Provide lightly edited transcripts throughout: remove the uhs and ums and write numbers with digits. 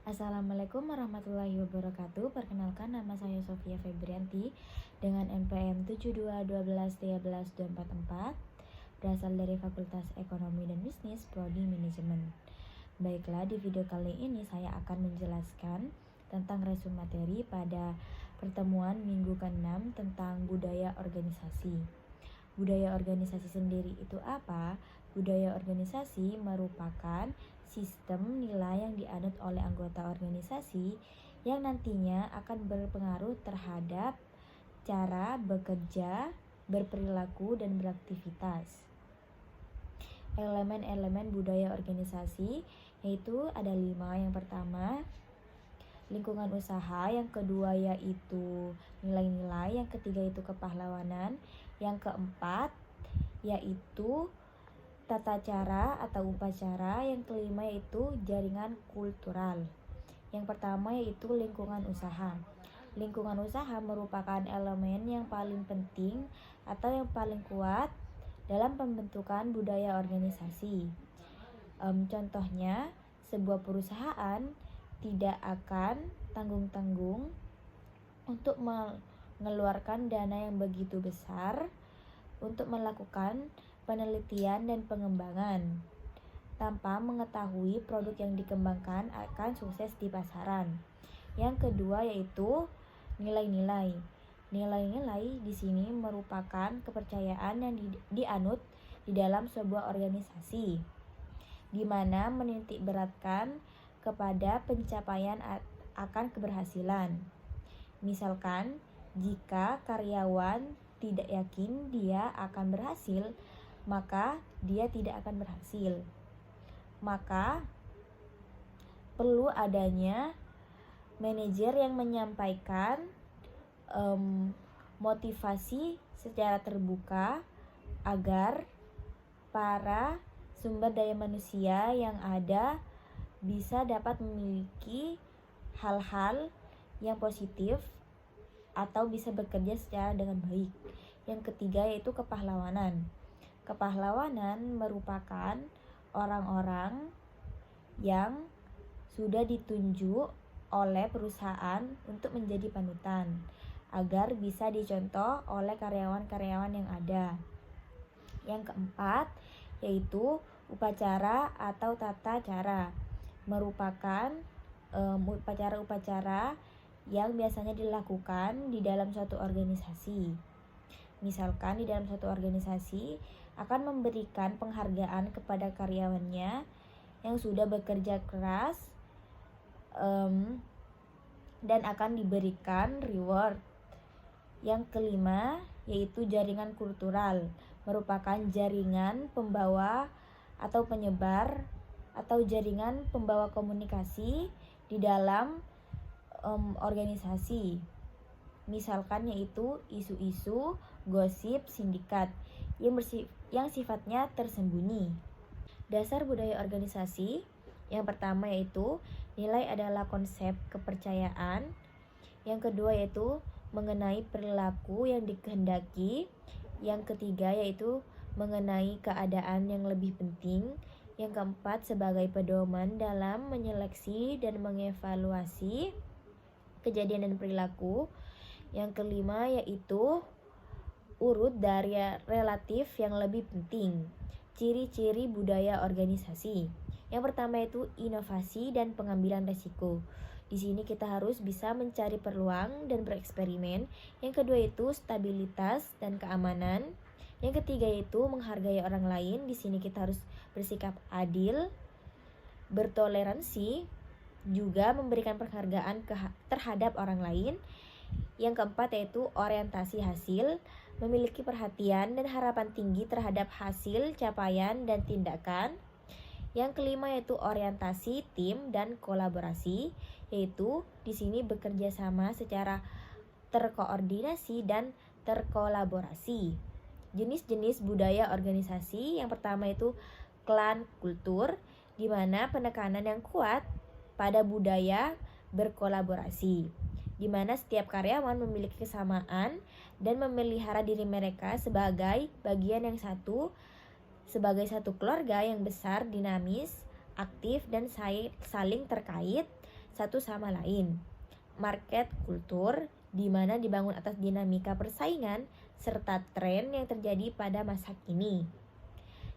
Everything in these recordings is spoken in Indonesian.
Assalamualaikum warahmatullahi wabarakatuh. Perkenalkan, nama saya Sofia Febrianti dengan NPM 7212132444, berasal dari Fakultas Ekonomi dan Bisnis Prodi Manajemen. Baiklah, di video kali ini saya akan menjelaskan tentang resume materi pada pertemuan minggu ke-6 tentang budaya organisasi. Budaya organisasi sendiri itu apa? Budaya organisasi merupakan sistem nilai yang dianut oleh anggota organisasi yang nantinya akan berpengaruh terhadap cara bekerja, berperilaku, dan beraktivitas. Elemen-elemen budaya organisasi yaitu ada 5. Yang pertama, lingkungan usaha. Yang kedua yaitu nilai-nilai. Yang ketiga itu kepahlawanan. Yang keempat yaitu tata cara atau upacara. Yang kelima yaitu jaringan kultural. Yang pertama yaitu lingkungan usaha. Lingkungan usaha merupakan elemen yang paling penting atau yang paling kuat dalam pembentukan budaya organisasi. Contohnya, sebuah perusahaan tidak akan tanggung-tanggung untuk mengeluarkan dana yang begitu besar untuk melakukan penelitian dan pengembangan tanpa mengetahui produk yang dikembangkan akan sukses di pasaran. Yang kedua yaitu nilai-nilai. Nilai-nilai di sini merupakan kepercayaan yang dianut di dalam sebuah organisasi, di mana menitik beratkan kepada pencapaian akan keberhasilan. Misalkan, jika karyawan tidak yakin dia akan berhasil, maka dia tidak akan berhasil. Maka perlu adanya manajer yang menyampaikan motivasi secara terbuka agar para sumber daya manusia yang ada bisa dapat memiliki hal-hal yang positif atau bisa bekerja secara dengan baik. Yang ketiga yaitu kepahlawanan. Kepahlawanan merupakan orang-orang yang sudah ditunjuk oleh perusahaan untuk menjadi panutan agar bisa dicontoh oleh karyawan-karyawan yang ada. Yang keempat yaitu upacara atau tata cara. Merupakan upacara-upacara yang biasanya dilakukan di dalam suatu organisasi. Misalkan di dalam suatu organisasi akan memberikan penghargaan kepada karyawannya yang sudah bekerja keras dan akan diberikan reward. Yang kelima yaitu jaringan kultural, merupakan jaringan pembawa atau penyebar atau jaringan pembawa komunikasi di dalam organisasi. Misalkan yaitu isu-isu, gosip, sindikat yang sifatnya tersembunyi. Dasar budaya organisasi. Yang pertama yaitu nilai adalah konsep kepercayaan. Yang kedua yaitu mengenai perilaku yang dikehendaki. Yang ketiga yaitu mengenai keadaan yang lebih penting. Yang keempat sebagai pedoman dalam menyeleksi dan mengevaluasi kejadian dan perilaku. Yang kelima yaitu urut dari relatif yang lebih penting. Ciri-ciri budaya organisasi. Yang pertama itu inovasi dan pengambilan risiko. Di sini kita harus bisa mencari peluang dan bereksperimen. Yang kedua itu stabilitas dan keamanan. Yang ketiga itu menghargai orang lain. Di sini kita harus bersikap adil, bertoleransi, juga memberikan penghargaan terhadap orang lain. Yang keempat yaitu orientasi hasil, memiliki perhatian dan harapan tinggi terhadap hasil, capaian, dan tindakan. Yang kelima yaitu orientasi tim dan kolaborasi, yaitu di sini bekerja sama secara terkoordinasi dan terkolaborasi. Jenis-jenis budaya organisasi. Yang pertama itu klan kultur, di mana penekanan yang kuat pada budaya berkolaborasi, di mana setiap karyawan memiliki kesamaan dan memelihara diri mereka sebagai bagian yang satu, sebagai satu keluarga yang besar, dinamis, aktif, dan saling terkait satu sama lain. Market kultur, di mana dibangun atas dinamika persaingan serta tren yang terjadi pada masa kini.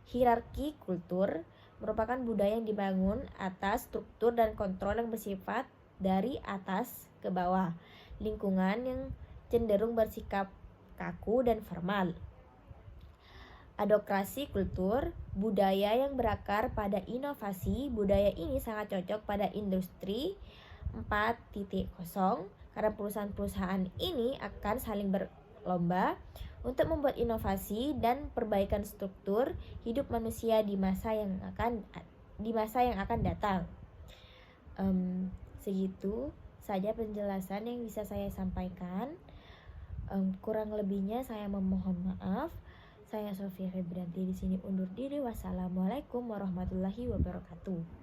Hierarki kultur merupakan budaya yang dibangun atas struktur dan kontrol yang bersifat dari atas ke bawah, lingkungan yang cenderung bersikap kaku dan formal. Adokrasi kultur, budaya yang berakar pada inovasi. Budaya ini sangat cocok pada industri 4.0 karena perusahaan-perusahaan ini akan saling berlomba untuk membuat inovasi dan perbaikan struktur hidup manusia di masa yang akan datang. Segitu saja penjelasan yang bisa saya sampaikan. Kurang lebihnya saya memohon maaf. Saya Sofia Febrianti di sini undur diri. Wassalamualaikum warahmatullahi wabarakatuh.